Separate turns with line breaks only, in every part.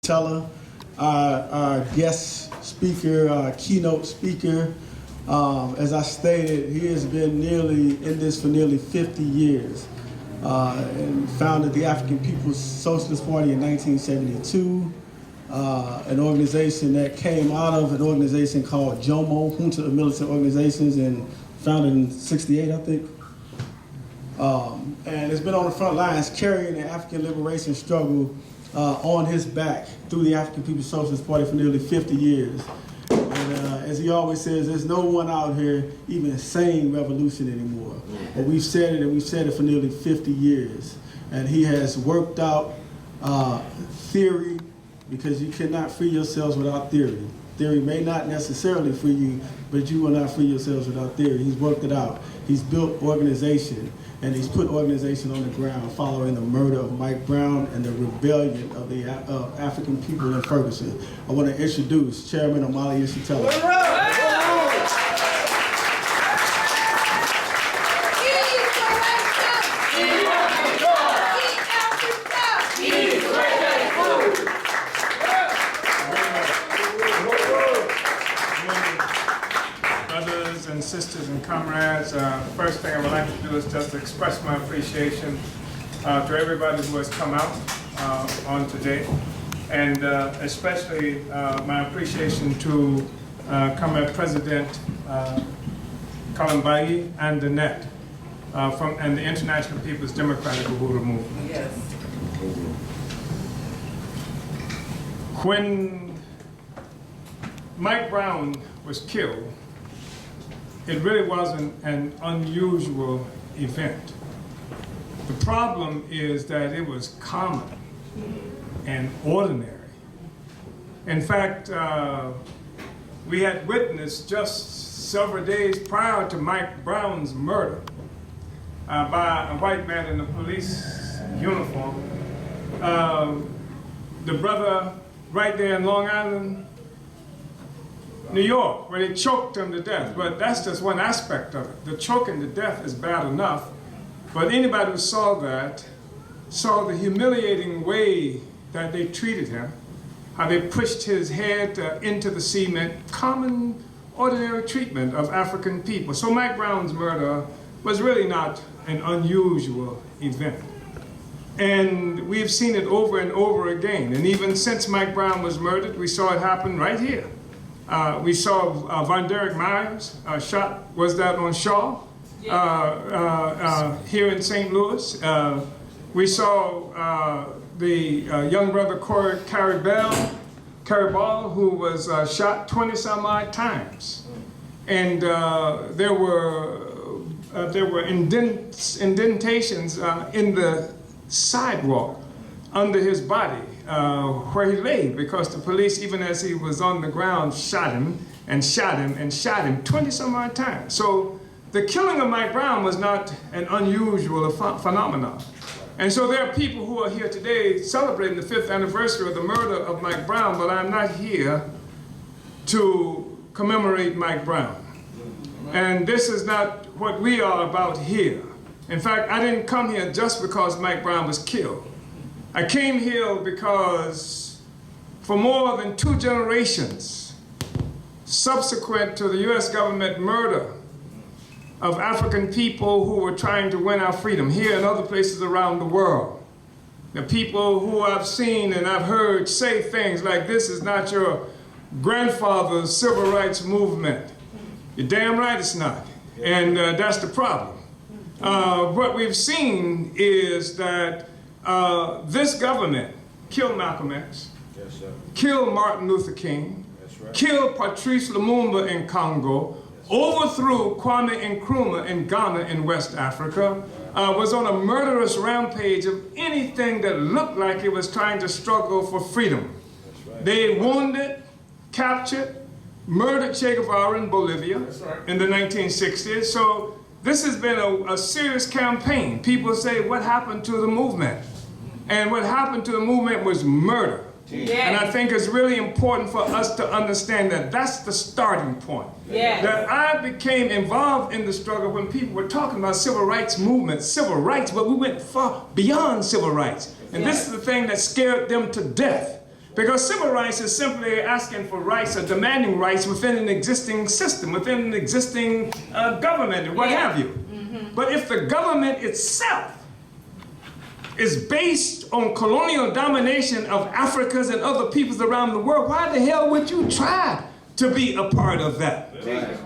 Yeshitela, our guest speaker, our keynote speaker. As I stated, he has been in this for nearly 50 years and founded the African People's Socialist Party in 1972, an organization that came out of an organization called JOMO, Junta of Militant Organizations, and founded in '68, I think. And it's been on the front lines carrying the African liberation struggle on his back through the African People's Socialist Party for nearly 50 years. And as he always says, there's no one out here even saying revolution anymore. But we've said it, and we've said it for nearly 50 years. And he has worked out theory, because you cannot free yourselves without theory. Theory may not necessarily free you, but you will not free yourselves without theory. He's worked it out. He's built organization, and he's put organization on the ground following the murder of Mike Brown and the rebellion of the African people in Ferguson. I want to introduce Chairman Omali Yeshitela.
And sisters and comrades, first thing I would like to do is just express my appreciation to everybody who has come out on today, and especially my appreciation to Comrade President Kalambayi and Danette and the International People's Democratic Uhuru Movement. Yes. When Mike Brown was killed, it really wasn't an unusual event. The problem is that it was common and ordinary. In fact, we had witnessed just several days prior to Mike Brown's murder by a white man in a police uniform, the brother right there in Long Island, New York, where they choked him to death. But that's just one aspect of it. The choking to death is bad enough, but anybody who saw that saw the humiliating way that they treated him, how they pushed his head into the cement, common, ordinary treatment of African people. So Mike Brown's murder was really not an unusual event. And we've seen it over and over again. And even since Mike Brown was murdered, we saw it happen right here. We saw Von Derek Myers shot, was that on Shaw? Here in St. Louis. We saw the young brother Carrie Ball, who was shot 20 some odd times. And there were indentations in the sidewalk under his body where he lay, because the police, even as he was on the ground, shot him and shot him and shot him 20 some odd times. So the killing of Mike Brown was not an unusual phenomenon. And so there are people who are here today celebrating the 5th anniversary of the murder of Mike Brown, but I'm not here to commemorate Mike Brown. And this is not what we are about here. In fact, I didn't come here just because Mike Brown was killed. I came here because for more than 2 generations subsequent to the US government murder of African people who were trying to win our freedom here and other places around the world, the people who I've seen and I've heard say things like, this is not your grandfather's civil rights movement. You're damn right it's not. And that's the problem. What we've seen is that this government killed Malcolm X, yes, killed Martin Luther King, right, killed Patrice Lumumba in Congo, yes, overthrew Kwame Nkrumah in Ghana in West Africa, was on a murderous rampage of anything that looked like it was trying to struggle for freedom. Right. They wounded, captured, murdered Che Guevara in Bolivia, right, in the 1960s. So this has been a serious campaign. People say, what happened to the movement? And what happened to the movement was murder. Yes. And I think it's really important for us to understand that that's the starting point. Yes. That I became involved in the struggle when people were talking about civil rights movement, civil rights, but we went far beyond civil rights. And yes, this is the thing that scared them to death. Because civil rights is simply asking for rights or demanding rights within an existing system, within an existing government, and what have you. But if the government itself is based on colonial domination of Africans and other peoples around the world, why the hell would you try to be a part of that?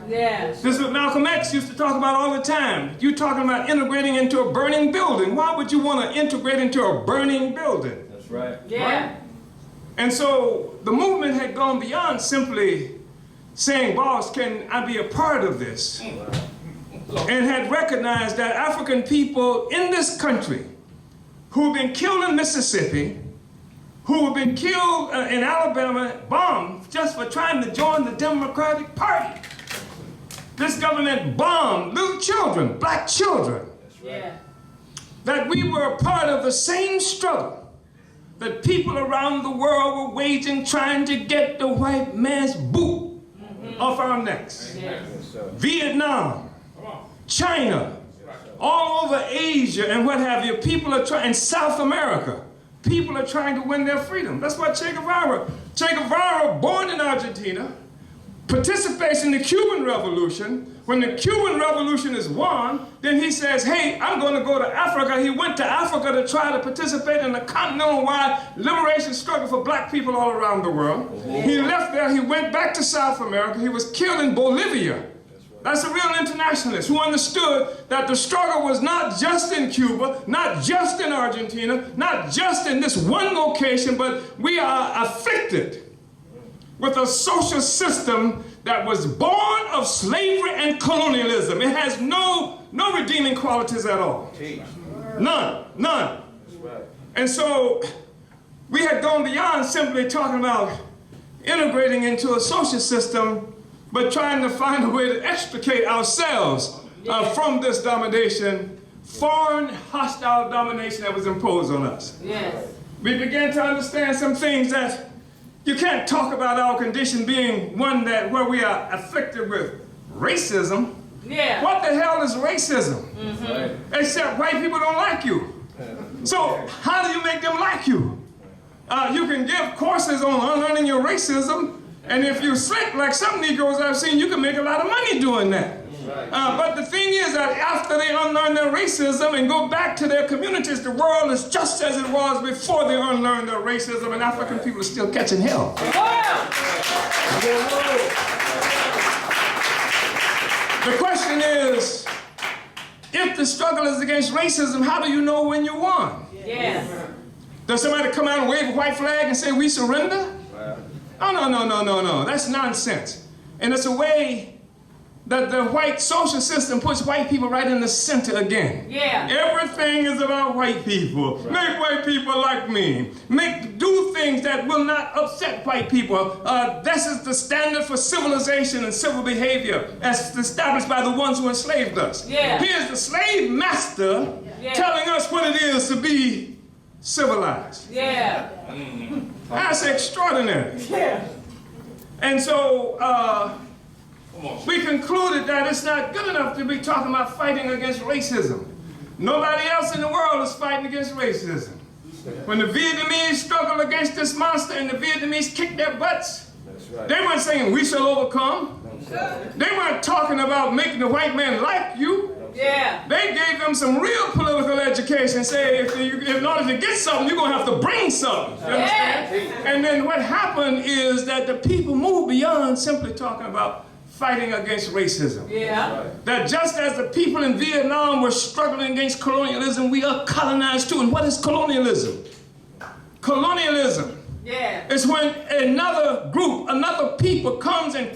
Yes.
This is what Malcolm X used to talk about all the time. You talking about integrating into a burning building. Why would you want to integrate into a burning building?
That's right.
Yeah.
And so the movement had gone beyond simply saying, boss, can I be a part of this? And had recognized that African people in this country who have been killed in Mississippi, who have been killed in Alabama, bombed just for trying to join the Democratic Party. This government bombed little children, black children.
Yeah.
That we were a part of the same struggle that people around the world were waging, trying to get the white man's boot off our necks.
Yes.
Vietnam, China, all over Asia and what have you, people are trying, in South America, people are trying to win their freedom. That's why Che Guevara, born in Argentina, participates in the Cuban Revolution. When the Cuban Revolution is won, then he says, hey, I'm going to go to Africa. He went to Africa to try to participate in the continental-wide liberation struggle for black people all around the world. He left there, he went back to South America. He was killed in Bolivia. That's a real internationalist who understood that the struggle was not just in Cuba, not just in Argentina, not just in this one location, but we are afflicted with a social system that was born of slavery and colonialism. It has no redeeming qualities at all. None. And so we had gone beyond simply talking about integrating into a social system, but trying to find a way to extricate ourselves from this domination, foreign hostile domination that was imposed on us.
Yes.
We began to understand some things that you can't talk about our condition being one that where we are afflicted with racism.
Yeah.
What the hell is racism?
Right.
Except white people don't like you. So how do you make them like you? You can give courses on unlearning your racism, and if you slick like some Negroes I've seen, you can make a lot of money doing that. But the thing is that after they unlearn their racism and go back to their communities, the world is just as it was before they unlearned their racism, and African people are still catching hell. The question is, if the struggle is against racism, how do you know when you won?
Yes.
Does somebody come out and wave a white flag and say, we surrender? Oh, no. That's nonsense. And it's a way that the white social system puts white people right in the center again.
Yeah.
Everything is about white people. Make white people like me. Do things that will not upset white people. This is the standard for civilization and civil behavior as established by the ones who enslaved us.
Yeah.
Here's the slave master telling us what it is to be civilized.
Yeah.
That's extraordinary.
Yeah.
And so we concluded that it's not good enough to be talking about fighting against racism. Nobody else in the world is fighting against racism. When the Vietnamese struggled against this monster and the Vietnamese kicked their butts, they weren't saying we shall overcome. They weren't talking about making the white man like you.
Yeah.
They gave them some real political education, say in order to get something, you're going to have to bring something. You understand? And then what happened is that the people moved beyond simply talking about fighting against racism.
Yeah.
That just as the people in Vietnam were struggling against colonialism, we are colonized too. And what is colonialism? Colonialism is when another group, another people comes and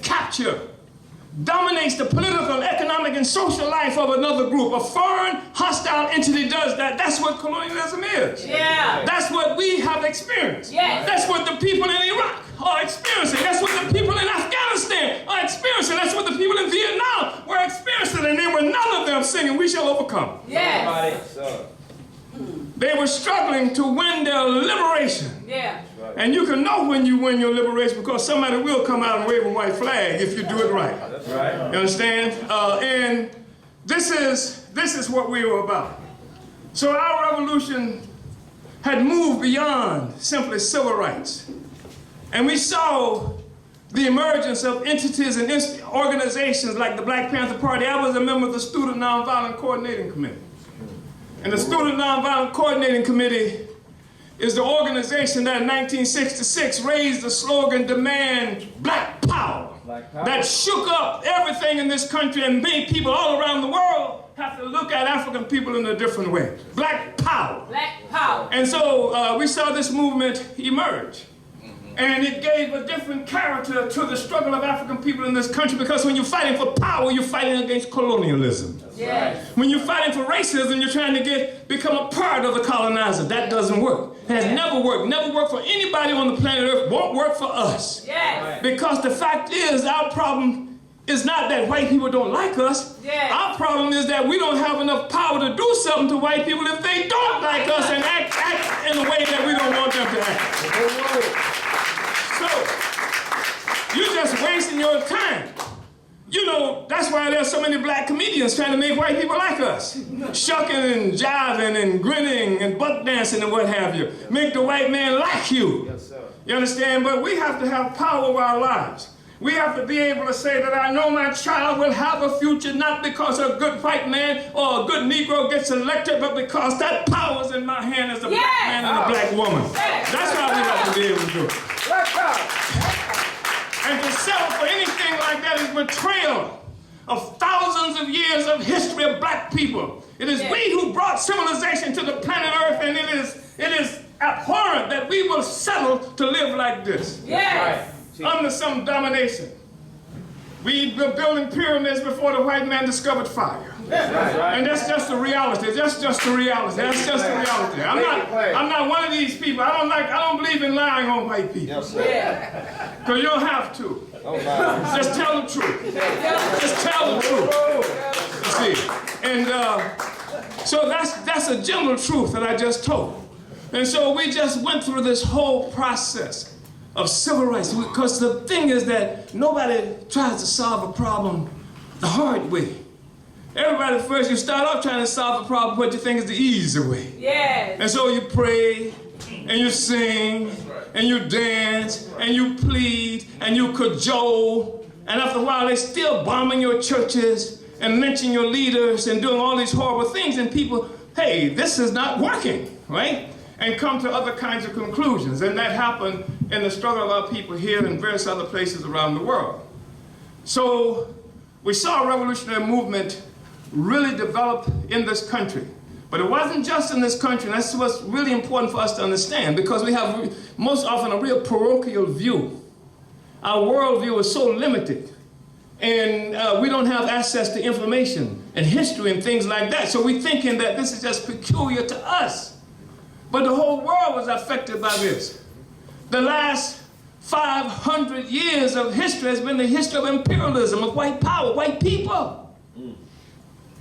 dominates the political, economic, and social life of another group. A foreign, hostile entity does that. That's what colonialism is.
Yeah.
That's what we have experienced.
Yes.
That's what the people in Iraq are experiencing. That's what the people in Afghanistan are experiencing. That's what the people in Vietnam were experiencing. And they were none of them singing, we shall overcome.
Yes.
They were struggling to win their liberation.
Yeah.
And you can know when you win your liberation because somebody will come out and wave a white flag if you do it right.
That's right.
You understand? And this is what we were about. So our revolution had moved beyond simply civil rights. And we saw the emergence of entities and organizations like the Black Panther Party. I was a member of the Student Nonviolent Coordinating Committee. And the Student Nonviolent Coordinating Committee is the organization that in 1966 raised the slogan, Demand Black Power.
Black Power.
That shook up everything in this country and made people all around the world have to look at African people in a different way. Black Power.
Black power.
And so we saw this movement emerge. And it gave a different character to the struggle of African people in this country, because when you're fighting for power, you're fighting against colonialism.
Yes.
When you're fighting for racism, you're trying to become a part of the colonizer. That doesn't work. It has never worked for anybody on the planet Earth, won't work for us.
Yes.
Because the fact is, our problem is not that white people don't like us.
Yes.
Our problem is that we don't have enough power to do something to white people if they don't like us and act in a way that we don't want them to act. So, you're just wasting your time. You know, that's why there's so many black comedians trying to make white people like us. Shucking and jiving and grinning and buck dancing and what have you. Make the white man like you.
Yes, sir.
You understand? But we have to have power over our lives. We have to be able to say that I know my child will have a future, not because a good white man or a good Negro gets elected, but because that power is in my hand as a black man and a black woman. That's how we have to be able to do it. And to settle for anything like that is betrayal of thousands of years of history of black people. It is we who brought civilization to the planet Earth, and it is abhorrent that we will settle to live like this.
Yes.
Under some domination. We were building pyramids before the white man discovered fire. And that's just the reality. That's just the reality. That's just the reality. I'm not one of these people. I don't believe in lying on white people.
Yes, sir.
Because you don't have to. Just tell the truth. Just tell the truth. You see. And so that's a general truth that I just told. And so we just went through this whole process of civil rights, because the thing is that nobody tries to solve a problem the hard way. Everybody first, you start off trying to solve a problem what you think is the easy way.
Yes.
And so you pray, and you sing, and you dance, and you plead, and you cajole, and after a while they're still bombing your churches, and lynching your leaders, and doing all these horrible things, and people, hey, this is not working, right? And come to other kinds of conclusions. And that happened in the struggle of our people here and various other places around the world. So we saw a revolutionary movement really develop in this country. But it wasn't just in this country, and that's what's really important for us to understand, because we have most often a real parochial view. Our worldview is so limited, and we don't have access to information and history and things like that. So we're thinking that this is just peculiar to us. But the whole world was affected by this. The last 500 years of history has been the history of imperialism, of white power, white people.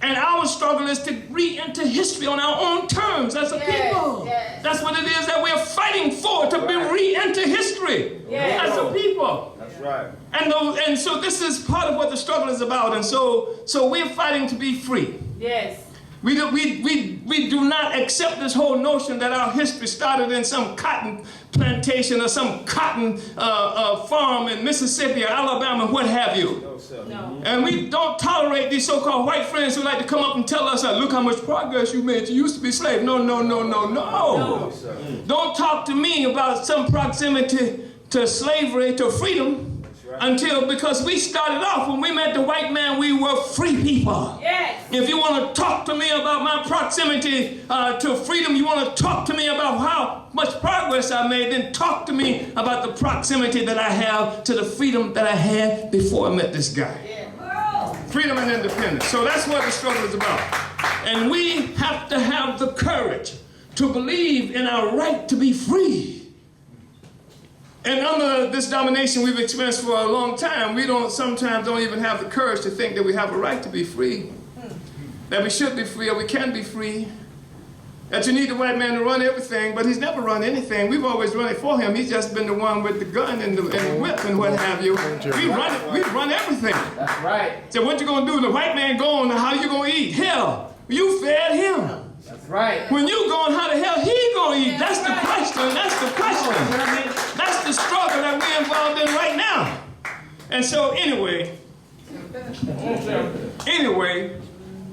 And our struggle is to re-enter history on our own terms as a people.
Yes.
That's what it is that we're fighting for, to be re-enter history as a people.
That's right.
And so this is part of what the struggle is about. And so we're fighting to be free.
Yes.
We do not accept this whole notion that our history started in some cotton plantation or some cotton farm in Mississippi or Alabama, what have you.
No, sir. No.
And we don't tolerate these so-called white friends who like to come up and tell us, look how much progress you made. You used to be slave. No, no, no, no, no.
No, sir.
Don't talk to me about some proximity to slavery, to freedom. Because we started off, when we met the white man, we were free people.
Yes.
If you want to talk to me about my proximity to freedom, you want to talk to me about how much progress I made, then talk to me about the proximity that I have to the freedom that I had before I met this guy.
Yeah.
Freedom and independence. So that's what the struggle is about. And we have to have the courage to believe in our right to be free. And under this domination we've experienced for a long time, we sometimes don't even have the courage to think that we have a right to be free. That we should be free, or we can be free. That you need the white man to run everything, but he's never run anything. We've always run it for him. He's just been the one with the gun and the whip and what have you. We run everything.
That's right.
So what you gonna do? The white man gone, how you gonna eat? Hell, you fed him.
That's right.
When you gone, how the hell he gonna eat? That's the question. That's the question. That's the struggle that And so anyway,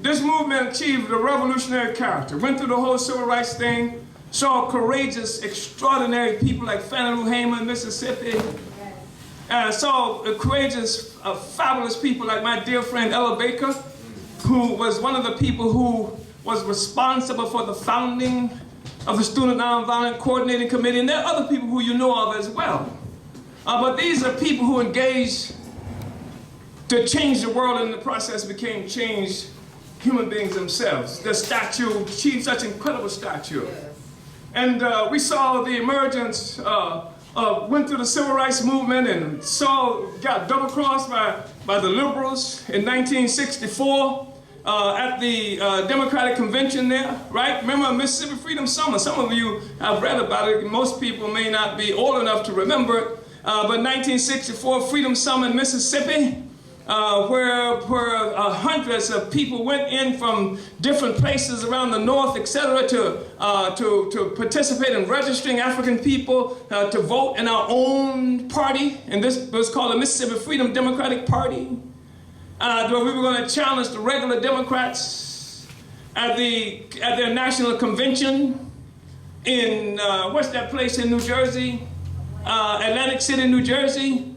this movement achieved a revolutionary character, went through the whole civil rights thing, saw courageous, extraordinary people like Fannie Lou Hamer, Mississippi, saw courageous, fabulous people like my dear friend Ella Baker, who was one of the people who was responsible for the founding of the Student Nonviolent Coordinating Committee, and there are other people who you know of as well. But these are people who engaged to change the world, and in the process became changed human beings themselves. The statue achieved such incredible stature. And we saw the emergence, went through the civil rights movement and got double-crossed by the liberals in 1964 at the Democratic Convention there, right? Remember Mississippi Freedom Summer? Some of you have read about it. Most people may not be old enough to remember it. But 1964 Freedom Summer in Mississippi, where hundreds of people went in from different places around the north, etc., to participate in registering African people to vote in our own party, and this was called the Mississippi Freedom Democratic Party, where we were going to challenge the regular Democrats at their national convention in what's that place in New Jersey, Atlantic City, New Jersey.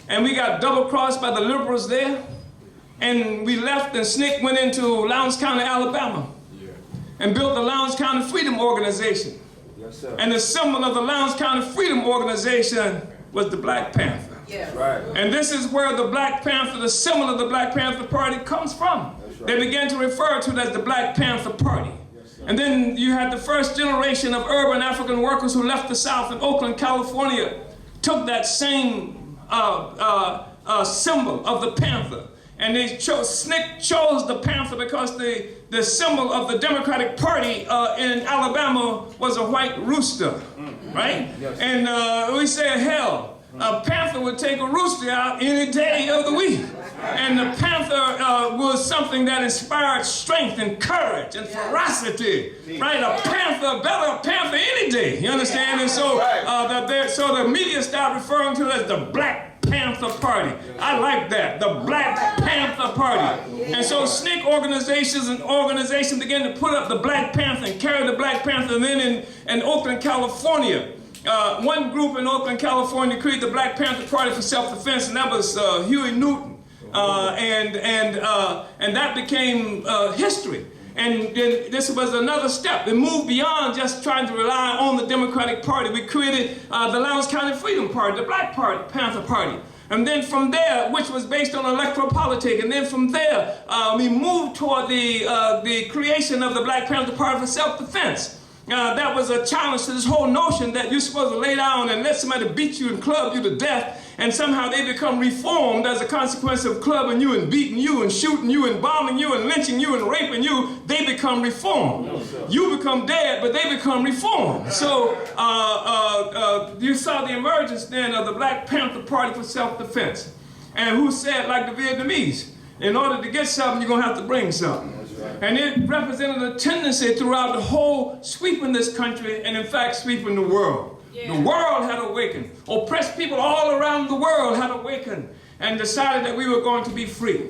And we got double-crossed by the liberals there. And we left and Snick went into Lowndes County, Alabama. And built the Lowndes County Freedom Organization.
Yes, sir.
And the symbol of the Lowndes County Freedom Organization was the Black Panther.
Yes.
Right.
And this is where the Black Panther, the symbol of the Black Panther Party comes from.
Right.
They began to refer to it as the Black Panther Party.
Yes,
And then you had the first generation of urban African workers who left the South in Oakland, California, took that same symbol of the panther, and they Snick chose the panther because the symbol of the Democratic Party in Alabama was a white rooster, right?
Yes.
And we said, hell, a panther would take a rooster out any day of the week. And the panther was something that inspired strength and courage and ferocity, right? A panther, better a panther any day, you understand? And so, so the media started referring to it as the Black Panther Party. I like that, the Black Panther Party. And so Snick organizations began to put up the Black Panther and carry the Black Panther. And then in Oakland, California, one group in Oakland, California created the Black Panther Party for Self-Defense, and that was Huey Newton. And that became history. And then this was another step. It moved beyond just trying to rely on the Democratic Party. We created the Lowndes County Freedom Party, the Black Panther Party. And then from there, which was based on electoral politics, and then from there, we moved toward the creation of the Black Panther Party for Self-Defense. That was a challenge to this whole notion that you're supposed to lay down and let somebody beat you and club you to death, and somehow they become reformed as a consequence of clubbing you and beating you and shooting you and bombing you and lynching you and raping you. They become reformed. You become dead, but they become reformed. So you saw the emergence then of the Black Panther Party for Self-Defense. And who said, like the Vietnamese, in order to get something, you're going to have to bring something. And it represented a tendency throughout the whole, sweeping this country, and in fact sweeping the world. Yeah. The world had awakened. Oppressed people all around the world had awakened and decided that we were going to be free.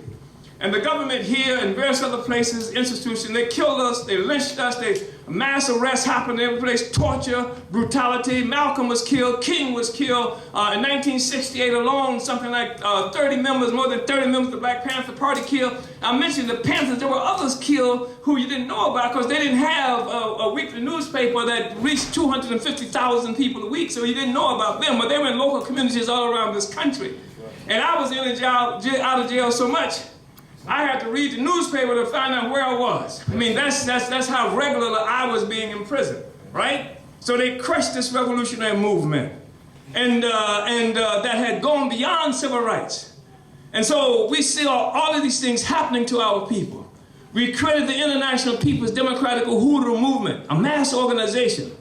And the government here and various other places, institutions, they killed us, they lynched us, mass arrests happened every place, torture, brutality. Malcolm was killed, King was killed. In 1968 alone, something like 30 members, more than 30 members of the Black Panther Party killed. I mentioned the Panthers, there were others killed who you didn't know about because they didn't have a weekly newspaper that reached 250,000 people a week, so you didn't know about them, but they were in local communities all around this country. And I was in and out of jail so much, I had to read the newspaper to find out where I was. I mean, that's how regularly I was being imprisoned, right? So they crushed this revolutionary movement, and that had gone beyond civil rights. And so we see all of these things happening to our people. We created the International People's Democratic Uhuru Movement, a mass organization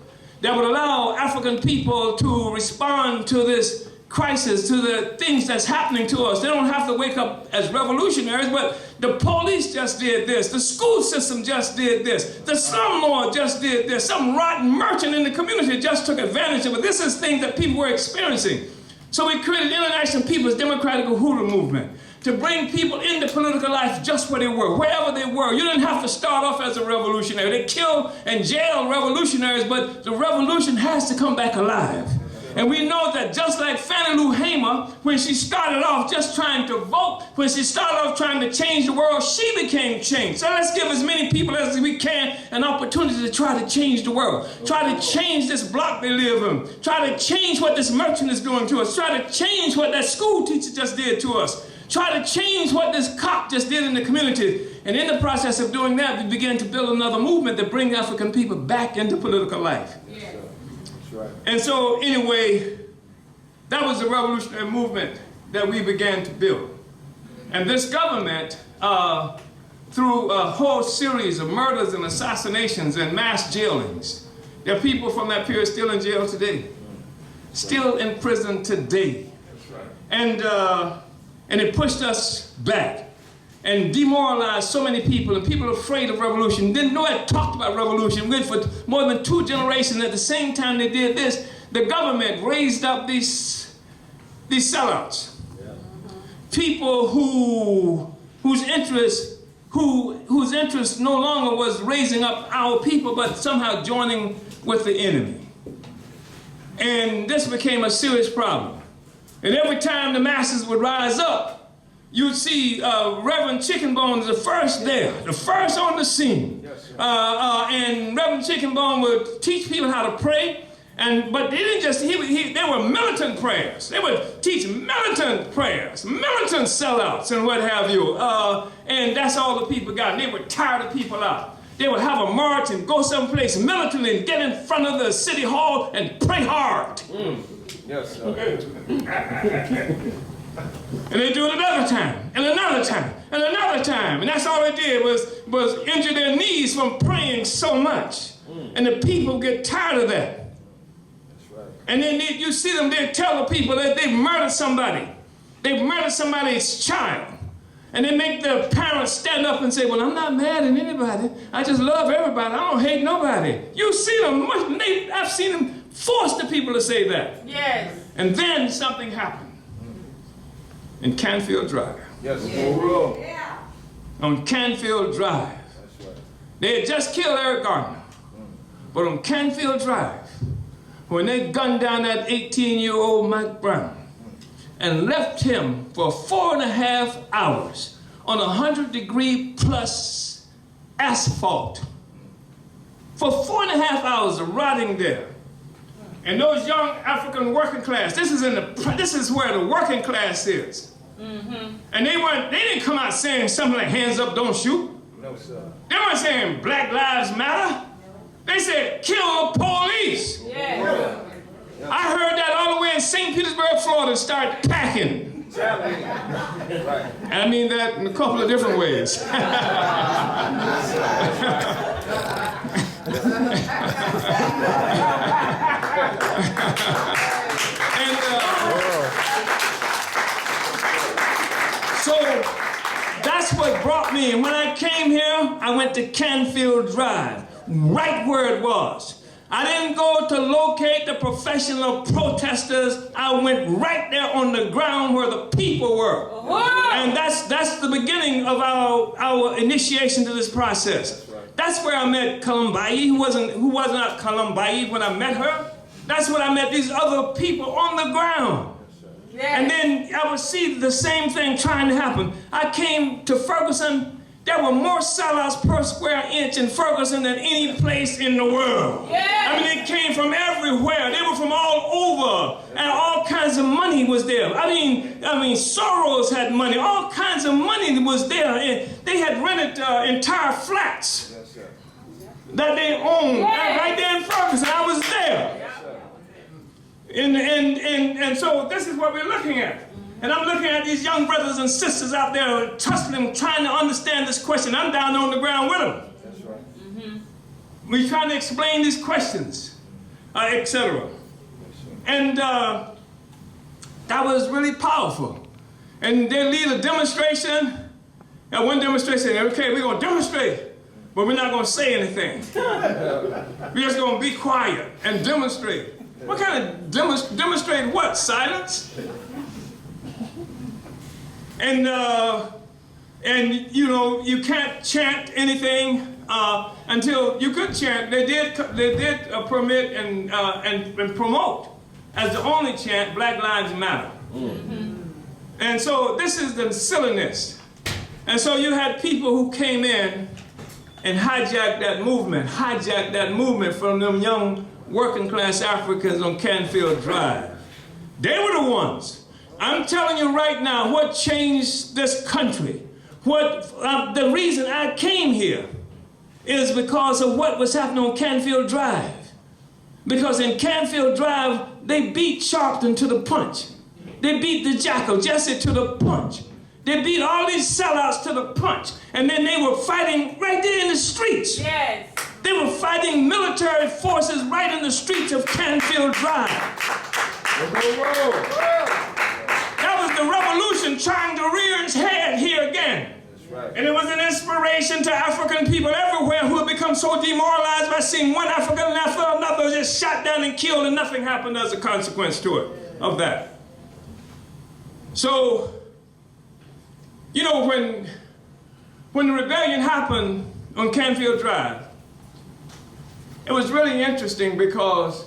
that would allow African people to respond to this crisis, to the things that's happening to us. They don't have to wake up as revolutionaries, but the police just did this, the school system just did this, the slumlord just did this, some rotten merchant in the community just took advantage of it. This is things that people were experiencing. So we created the International People's Democratic Uhuru Movement to bring people into political life just where they were, wherever they were. You didn't have to start off as a revolutionary. They killed and jailed revolutionaries, but the revolution has to come back alive. And we know that just like Fannie Lou Hamer, when she started off just trying to vote, when she started off trying to change the world, she became changed. So let's give as many people as we can an opportunity to try to change the world. Try to change this block they live in. Try to change what this merchant is doing to us. Try to change what that school teacher just did to us. Try to change what this cop just did in the community. And in the process of doing that, we began to build another movement that brings African people back into political life.
Yeah.
Right.
And so anyway, that was the revolutionary movement that we began to build. And this government, through a whole series of murders and assassinations and mass jailings, there are people from that period still in jail today, still in prison today. And it pushed us back and demoralized so many people, and people afraid of revolution. Didn't know it talked about revolution. Went for more than 2 generations. At the same time they did this, the government raised up these sellouts. Yeah. People whose interest no longer was raising up our people, but somehow joining with the enemy. And this became a serious problem. And every time the masses would rise up, you'd see Reverend Chicken Bones the first there, the first on the scene. Yes, and Reverend Chicken Bone would teach people how to pray. But they didn't just, they were militant prayers. They would teach militant prayers, militant sellouts and what have you. And that's all the people got. And they would tire the people out. They would have a march and go someplace militantly and get in front of the city hall and pray hard.
Yes, sir.
And they do it another time, and another time, and another time. And that's all they did was injure their knees from praying so much. And the people get tired of that.
That's right.
And then you see them, they tell the people that they've murdered somebody. They've murdered somebody's child. And they make the parents stand up and say, well, I'm not mad at anybody. I just love everybody. I don't hate nobody. You see them, I've seen them force the people to say that.
Yes.
And then something happened. In Canfield Drive.
Yes,
Yeah.
On Canfield Drive.
That's right.
They had just killed Eric Gardner. But on Canfield Drive, when they gunned down that 18-year-old Mike Brown and left him for 4.5 hours on 100-degree plus asphalt. For 4.5 hours of rotting there. And those young African working class, this is where the working class is. Mm-hmm. And they didn't come out saying something like hands up, don't shoot.
No, sir.
They weren't saying Black Lives Matter. They said kill the police.
Yeah.
I heard that all the way in St. Petersburg, Florida, start packing.
Right.
And I mean that in a couple of different ways. So that's what brought me. And when I came here, I went to Canfield Drive, right where it was. I didn't go to locate the professional protesters. I went right there on the ground where the people were.
Whoa.
And that's the beginning of our initiation to this process. That's where I met Columbayi, who was not Columbayi when I met her. That's when I met these other people on the ground.
Yeah.
And then I would see the same thing trying to happen. I came to Ferguson. There were more sellouts per square inch in Ferguson than any place in the world.
Yeah.
I mean, they came from everywhere. They were from all over, and all kinds of money was there. I mean, Soros had money. All kinds of money was there, and they had rented entire flats that they owned right there in Ferguson. I was there. And so this is what we're looking at. And I'm looking at these young brothers and sisters out there tussling, trying to understand this question. I'm down on the ground with them.
That's right.
Mm-hmm.
We're trying to explain these questions, etc. And that was really powerful. And they lead a demonstration. And one demonstration, okay, we're going to demonstrate, but we're not going to say anything. We're just going to be quiet and demonstrate. What kind of demonstrate what? Silence? And you know, you can't chant anything until you could chant. They did permit and promote as the only chant Black Lives Matter. And so this is the silliness. And so you had people who came in and hijacked that movement from them young working class Africans on Canfield Drive. They were the ones. I'm telling you right now what changed this country. The reason I came here is because of what was happening on Canfield Drive. Because in Canfield Drive, they beat Sharpton to the punch. They beat the Jackal, Jesse, to the punch. They beat all these sellouts to the punch. And then they were fighting right there in the streets.
Yes.
They were fighting military forces right in the streets of Canfield Drive. That was the revolution trying to rear its head here again.
Right.
And it was an inspiration to African people everywhere who had become so demoralized by seeing one African after another just shot down and killed, and nothing happened as a consequence to it, of that. So, you know, when the rebellion happened on Canfield Drive, it was really interesting because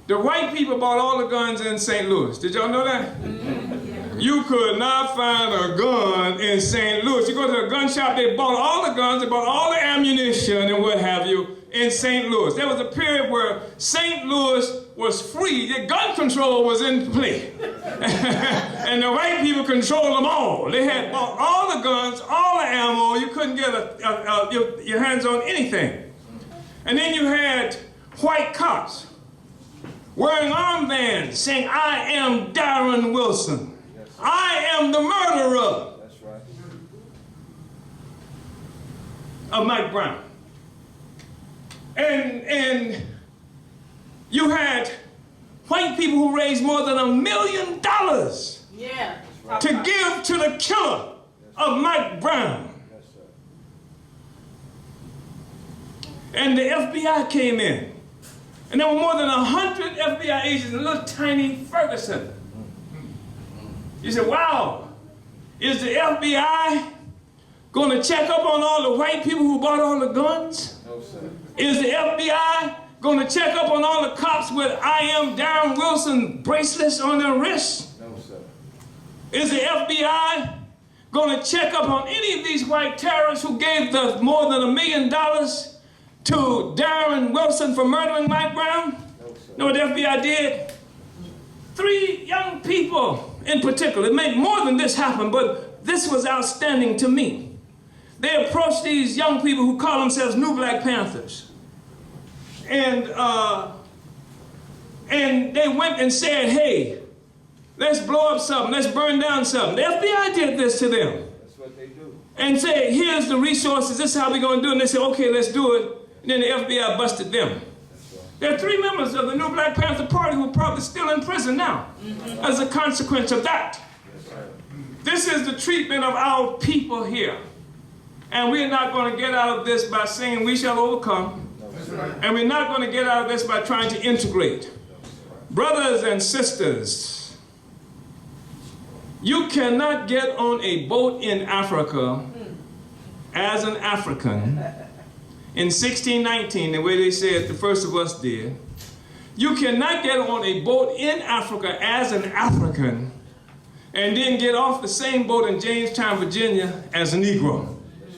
the white people bought all the guns in St. Louis. Did y'all know that? You could not find a gun in St. Louis. You go to a gun shop, they bought all the guns, they bought all the ammunition and what have you in St. Louis. There was a period where St. Louis was free. The gun control was in play. And the white people controlled them all. They had bought all the guns, all the ammo. You couldn't get your hands on anything. And then you had white cops wearing armbands saying, "I am Darren Wilson. I am the murderer."
That's right.
Of Mike Brown. And you had white people who raised more than $1 million
Yeah.
to give to the killer of Mike Brown.
Yes, sir.
And the FBI came in. And there were more than 100 FBI agents in little tiny Ferguson. You said, wow, is the FBI going to check up on all the white people who bought all the guns?
No, sir.
Is the FBI going to check up on all the cops with "I am Darren Wilson" bracelets on their wrists?
No, sir.
Is the FBI going to check up on any of these white terrorists who gave more than $1 million to Darren Wilson for murdering Mike Brown?
No, sir.
You know what the FBI did? 3 young people in particular. It made more than this happen, but this was outstanding to me. They approached these young people who call themselves New Black Panthers. And they went and said, "Hey, let's blow up something, let's burn down something." The FBI did this to them.
That's what they do.
And said, "Here's the resources, this is how we're going to do it." And they said, "Okay, let's do it." And then the FBI busted them.
That's right.
There are 3 members of the New Black Panther Party who are probably still in prison now as a consequence of that.
Yes, sir.
This is the treatment of our people here. And we're not going to get out of this by saying we shall overcome. And we're not going to get out of this by trying to integrate. Brothers and sisters, you cannot get on a boat in Africa as an African in 1619, the way they said the first of us did. You cannot get on a boat in Africa as an African and then get off the same boat in Jamestown, Virginia as a Negro.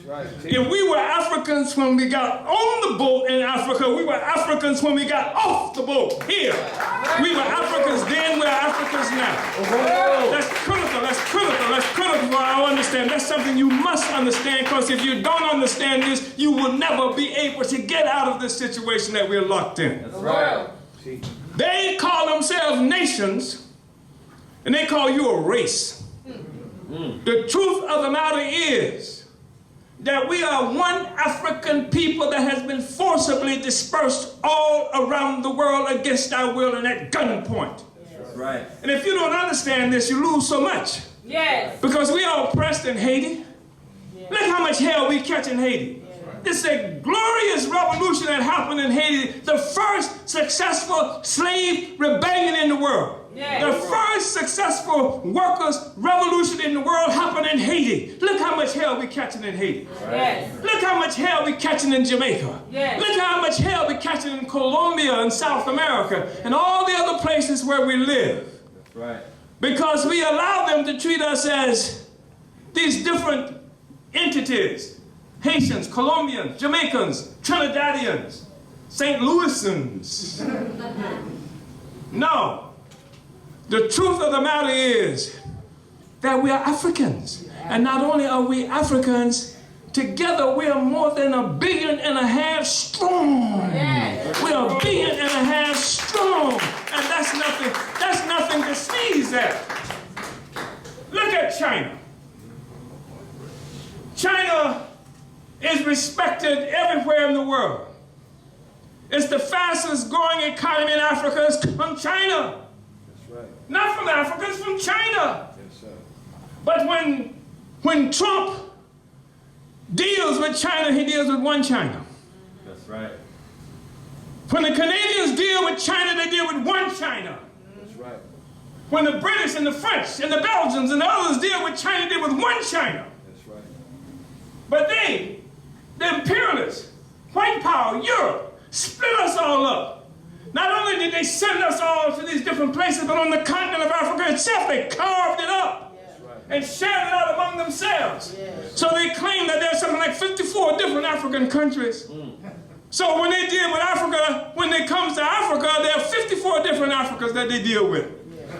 Right.
If we were Africans when we got on the boat in Africa, we were Africans when we got off the boat here. We were Africans then, we're Africans now. That's critical, that's critical, that's critical for our understanding. That's something you must understand, because if you don't understand this, you will never be able to get out of this situation that we're locked in.
That's right. See.
They call themselves nations, and they call you a race. The truth of the matter is that we are one African people that has been forcibly dispersed all around the world against our will and at gunpoint.
That's right.
And if you don't understand this, you lose so much.
Yes.
Because we are oppressed in Haiti. Look how much hell we catch in Haiti. This is a glorious revolution that happened in Haiti, the first successful slave rebellion in the world.
Yes.
The first successful workers' revolution in the world happened in Haiti. Look how much hell we're catching in Haiti.
Yes.
Look how much hell we're catching in Jamaica.
Yes.
Look how much hell we're catching in Colombia and South America and all the other places where we live.
That's right.
Because we allow them to treat us as these different entities. Haitians, Colombians, Jamaicans, Trinidadians, St. Louisans. No. The truth of the matter is that we are Africans. And not only are we Africans, together we are more than 1.5 billion strong.
Yes.
We are 1.5 billion strong. And that's nothing to sneeze at. Look at China. China is respected everywhere in the world. It's the fastest growing economy in Africa is from China.
That's right.
Not from Africa, it's from China.
Yes, sir.
But when Trump deals with China, he deals with one China.
That's right.
When the Canadians deal with China, they deal with one China.
That's right.
When the British and the French and the Belgians and the others deal with China, they deal with one China.
That's right.
But they, the imperialists, white power, Europe, split us all up. Not only did they send us all to these different places, but on the continent of Africa itself, they carved it up and shared it out among themselves. So they claim that there's something like 54 different African countries. So when they deal with Africa, when it comes to Africa, there are 54 different Africas that they deal with.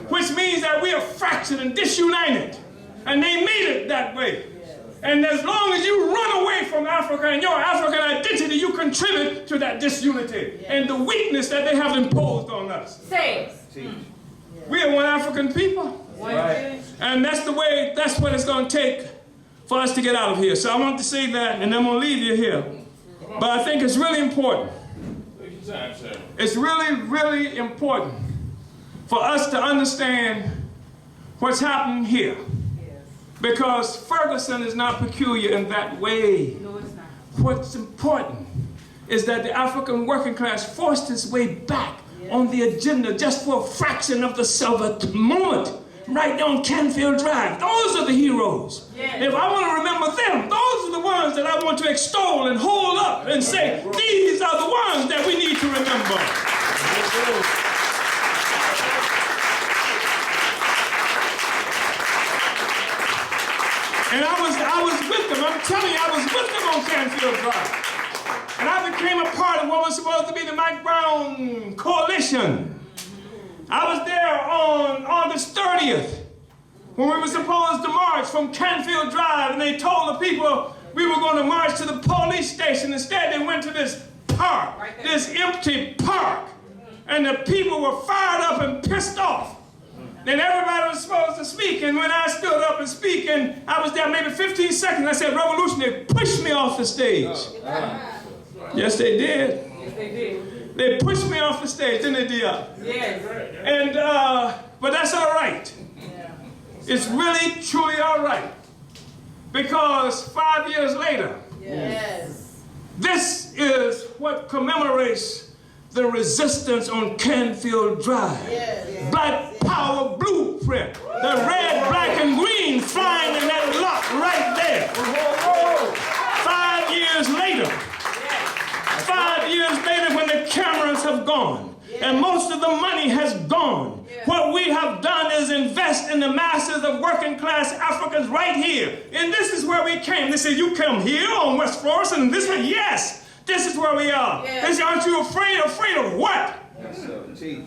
Which means that we are fractured and disunited. And they made it that way. And as long as you run away from Africa and your African identity, you contribute to that disunity and the weakness that they have imposed on us.
Say.
Teach.
We are one African people.
Right.
And that's what it's going to take for us to get out of here. So I want to say that, and I'm going to leave you here. But I think it's really important. It's really, really important for us to understand what's happening here. Because Ferguson is not peculiar in that way.
No, it's not.
What's important is that the African working class forced its way back on the agenda just for a fraction of the moment. Right there on Canfield Drive. Those are the heroes. If I want to remember them, those are the ones that I want to extol and hold up and say, these are the ones that we need to remember. And I was with them. I'm telling you, I was with them on Canfield Drive. And I became a part of what was supposed to be the Mike Brown Coalition. I was there on August 30th when we were supposed to march from Canfield Drive, and they told the people we were going to march to the police station. Instead, they went to this park, this empty park, and the people were fired up and pissed off. Then everybody was supposed to speak, and when I stood up and speak, and I was there maybe 15 seconds, I said, "Revolution," they pushed me off the stage. Yes, they did.
Yes, they did.
They pushed me off the stage, didn't they, Dia?
Yes.
And, but that's all right. It's really, truly all right. Because 5 years later, this is what commemorates the resistance on Canfield Drive. Black Power Blueprint. The red, black, and green flying in that lot right there. 5 years later. 5 years later, when the cameras have gone and most of the money has gone, what we have done is invest in the masses of working class Africans right here. And this is where we came. They said, "You come here on West Florissant and this way?" Yes, this is where we are. They said, "Aren't you afraid? Afraid of what?"
Yes, sir. Teach.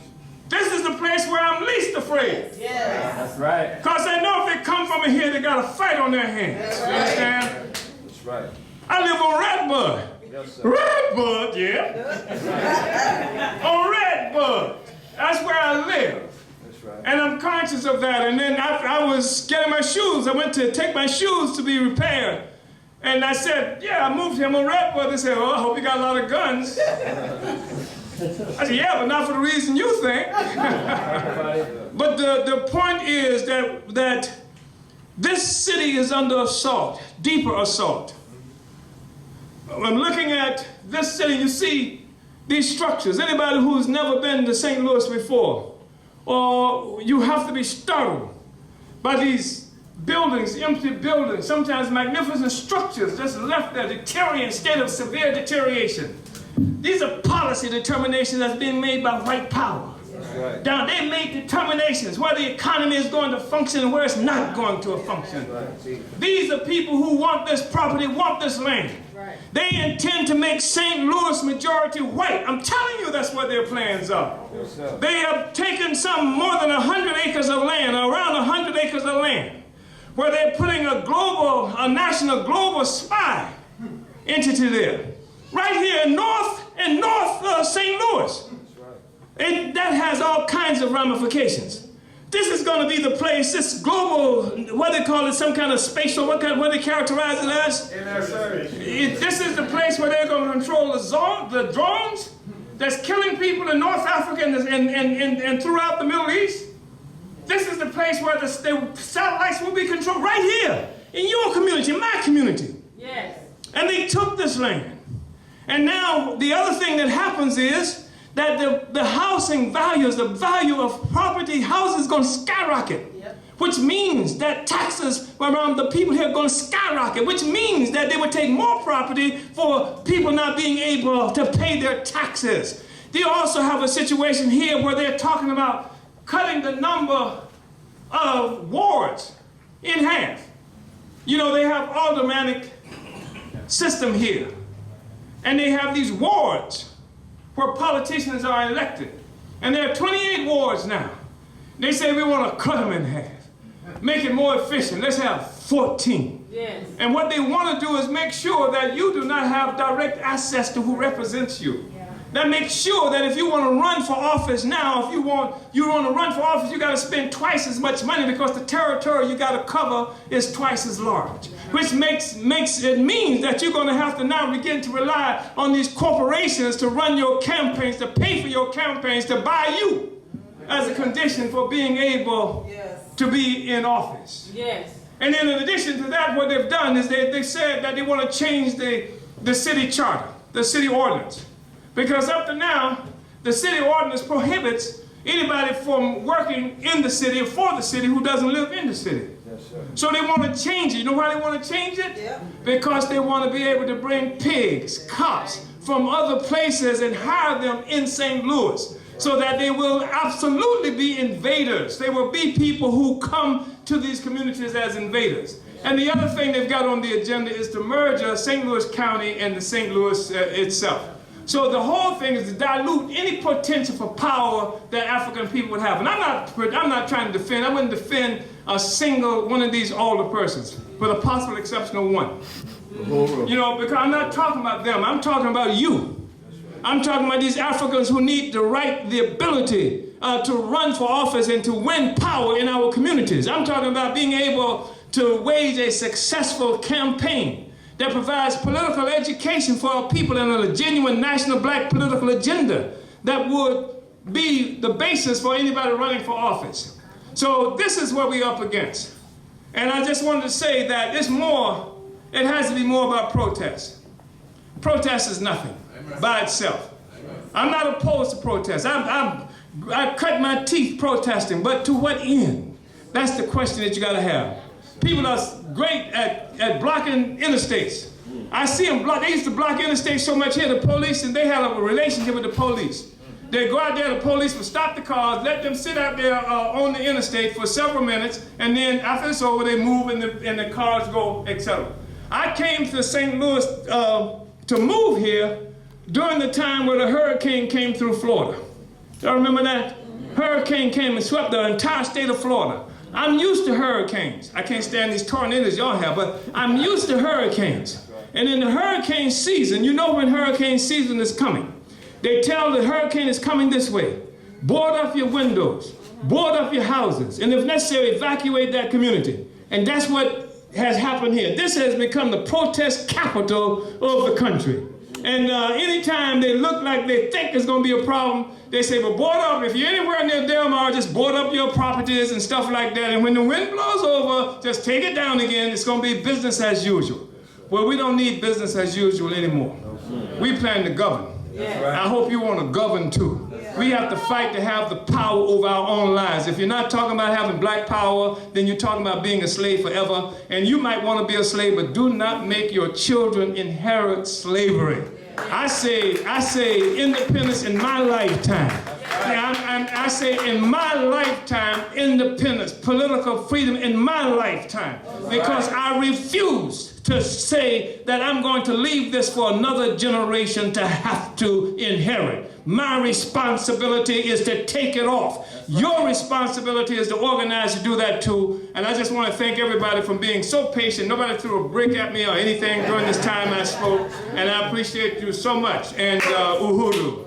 This is the place where I'm least afraid.
That's right.
Because I know if they come from here, they got a fight on their hands. You understand?
That's right.
I live on Redbud.
Yes, sir.
Redbud, yeah. On Redbud. That's where I live.
That's right.
And I'm conscious of that. And then I was getting my shoes. I went to take my shoes to be repaired. And I said, "Yeah, I moved here. I'm on Redbud." They said, "Oh, I hope you got a lot of guns." I said, "Yeah, but not for the reason you think." But the point is that this city is under assault, deeper assault. I'm looking at this city, you see these structures. Anybody who's never been to St. Louis before, or you have to be startled by these buildings, empty buildings, sometimes magnificent structures just left there, deteriorating, state of severe deterioration. These are policy determinations that's being made by white power.
Right.
Now, they make determinations where the economy is going to function and where it's not going to function.
Right.
These are people who want this property, want this land.
Right.
They intend to make St. Louis majority white. I'm telling you that's what their plans are.
Yes, sir.
They have taken some more than 100 acres of land, around 100 acres of land, where they're putting a national global spy entity there. Right here in North St. Louis. That has all kinds of ramifications. This is going to be the place, this global, what they call it, some kind of spatial, what they characterize it as? This is the place where they're going to control the drones that's killing people in North Africa and throughout the Middle East. This is the place where the satellites will be controlled, right here, in your community, my community.
Yes.
And they took this land. And now the other thing that happens is that the housing values, the value of property, houses is going to skyrocket.
Yep.
Which means that taxes around the people here are going to skyrocket, which means that they would take more property for people not being able to pay their taxes. They also have a situation here where they're talking about cutting the number of wards in half. You know, they have aldermanic system here. And they have these wards where politicians are elected. And there are 28 wards now. They say we want to cut them in half, make it more efficient. Let's have 14.
Yes.
And what they want to do is make sure that you do not have direct access to who represents you.
Yeah.
That makes sure that if you want to run for office now, if you want to run for office, you got to spend twice as much money because the territory you got to cover is twice as large. Which means that you're going to have to now begin to rely on these corporations to run your campaigns, to pay for your campaigns, to buy you as a condition for being able to be in office.
Yes.
And then in addition to that, what they've done is they said that they want to change the city charter, the city ordinance. Because up to now, the city ordinance prohibits anybody from working in the city or for the city who doesn't live in the city.
Yes, sir.
So they want to change it. You know why they want to change it?
Yeah.
Because they want to be able to bring pigs, cops from other places and hire them in St. Louis. So that they will absolutely be invaders. They will be people who come to these communities as invaders. And the other thing they've got on the agenda is to merge St. Louis County and the St. Louis itself. So the whole thing is to dilute any potential for power that African people would have. And I'm not trying to defend. I wouldn't defend a single one of these older persons, with a possible exception of one. You know, because I'm not talking about them. I'm talking about you. I'm talking about these Africans who need the right, the ability to run for office and to win power in our communities. I'm talking about being able to wage a successful campaign that provides political education for our people and a genuine national black political agenda that would be the basis for anybody running for office. So this is what we're up against. And I just wanted to say that it has to be more about protest. Protest is nothing by itself. I'm not opposed to protest. I cut my teeth protesting, but to what end? That's the question that you got to have. People are great at blocking interstates. I see them block. They used to block interstates so much here, the police, and they had a relationship with the police. They go out there, the police would stop the cars, let them sit out there on the interstate for several minutes, and then after it's over, they move and the cars go, etc. I came to St. Louis to move here during the time where the hurricane came through Florida. Y'all remember that? Hurricane came and swept the entire state of Florida. I'm used to hurricanes. I can't stand these tornadoes y'all have, but I'm used to hurricanes. And in the hurricane season, you know when hurricane season is coming. They tell the hurricane is coming this way. Board up your windows, board up your houses, and if necessary, evacuate that community. And that's what has happened here. This has become the protest capital of the country. And anytime they look like they think there's going to be a problem, they say, well, board up. If you're anywhere near Del Mar, just board up your properties and stuff like that. And when the wind blows over, just take it down again. It's going to be business as usual. Well, we don't need business as usual anymore. We plan to govern.
That's right.
I hope you want to govern too. We have to fight to have the power over our own lives. If you're not talking about having black power, then you're talking about being a slave forever. And you might want to be a slave, but do not make your children inherit slavery. I say independence in my lifetime. I say in my lifetime, independence, political freedom in my lifetime. Because I refuse to say that I'm going to leave this for another generation to have to inherit. My responsibility is to take it off. Your responsibility is to organize to do that too. And I just want to thank everybody for being so patient. Nobody threw a brick at me or anything during this time I spoke. And I appreciate you so much. And uhuru.